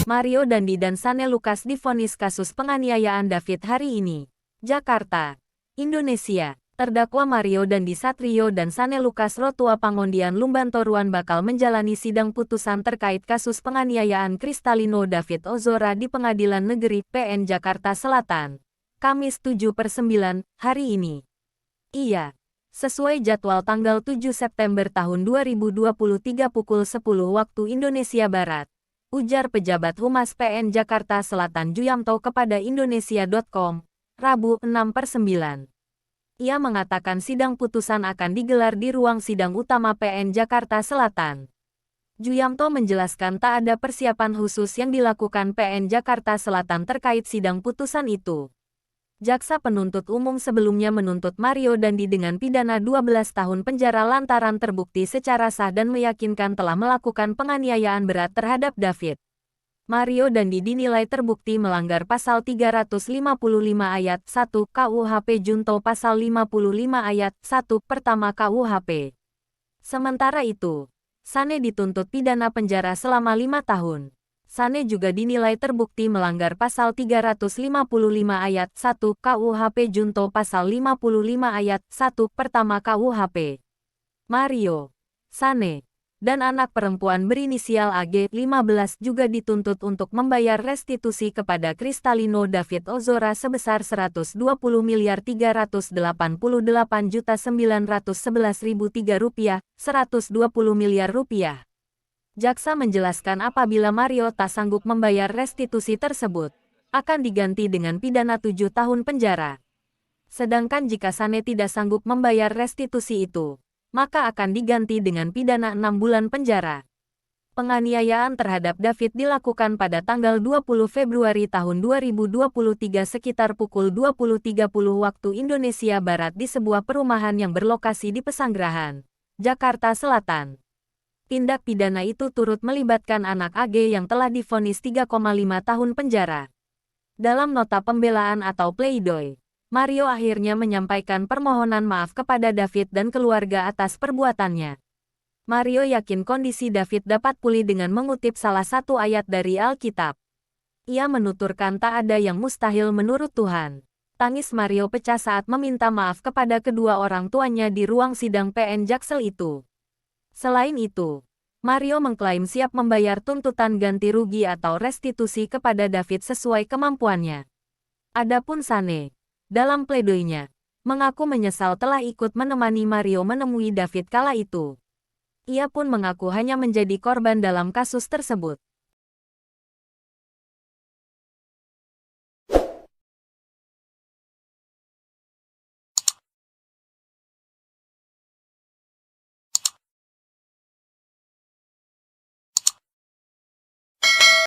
Mario Dandi dan Sane Lucas divonis kasus penganiayaan David hari ini. Jakarta, Indonesia. Terdakwa Mario Dandi Satrio dan Sane Lucas Rotua Pangondian Lumbantoruan bakal menjalani sidang putusan terkait kasus penganiayaan Kristalino David Ozora di Pengadilan Negeri PN Jakarta Selatan, Kamis 7/9, hari ini. Iya, sesuai jadwal tanggal 7 September tahun 2023 pukul 10 waktu Indonesia Barat, ujar pejabat Humas PN Jakarta Selatan Juyamto kepada Indonesia.com, Rabu 6/9. Ia mengatakan sidang putusan akan digelar di ruang sidang utama PN Jakarta Selatan. Juyamto menjelaskan tak ada persiapan khusus yang dilakukan PN Jakarta Selatan terkait sidang putusan itu. Jaksa penuntut umum sebelumnya menuntut Mario Dandi dengan pidana 12 tahun penjara lantaran terbukti secara sah dan meyakinkan telah melakukan penganiayaan berat terhadap David. Mario Dandi dinilai terbukti melanggar pasal 355 ayat 1 KUHP junto pasal 55 ayat 1 pertama KUHP. Sementara itu, Sane dituntut pidana penjara selama 5 tahun. Sane juga dinilai terbukti melanggar pasal 355 ayat 1 KUHP junto pasal 55 ayat 1 pertama KUHP. Mario, Sane, dan anak perempuan berinisial AG 15 juga dituntut untuk membayar restitusi kepada Kristalino David Ozora sebesar Rp120.388.911.003, Rp120 miliar. Jaksa menjelaskan apabila Mario tak sanggup membayar restitusi tersebut, akan diganti dengan pidana 7 tahun penjara. Sedangkan jika Sane tidak sanggup membayar restitusi itu, maka akan diganti dengan pidana 6 bulan penjara. Penganiayaan terhadap David dilakukan pada tanggal 20 Februari tahun 2023 sekitar pukul 20.30 waktu Indonesia Barat di sebuah perumahan yang berlokasi di Pesanggerahan, Jakarta Selatan. Tindak pidana itu turut melibatkan anak AG yang telah divonis 3,5 tahun penjara. Dalam nota pembelaan atau pleidoy, Mario akhirnya menyampaikan permohonan maaf kepada David dan keluarga atas perbuatannya. Mario yakin kondisi David dapat pulih dengan mengutip salah satu ayat dari Alkitab. Ia menuturkan tak ada yang mustahil menurut Tuhan. Tangis Mario pecah saat meminta maaf kepada kedua orang tuanya di ruang sidang PN Jaksel itu. Selain itu, Mario mengklaim siap membayar tuntutan ganti rugi atau restitusi kepada David sesuai kemampuannya. Adapun Sane, dalam pledoinya, mengaku menyesal telah ikut menemani Mario menemui David kala itu. Ia pun mengaku hanya menjadi korban dalam kasus tersebut.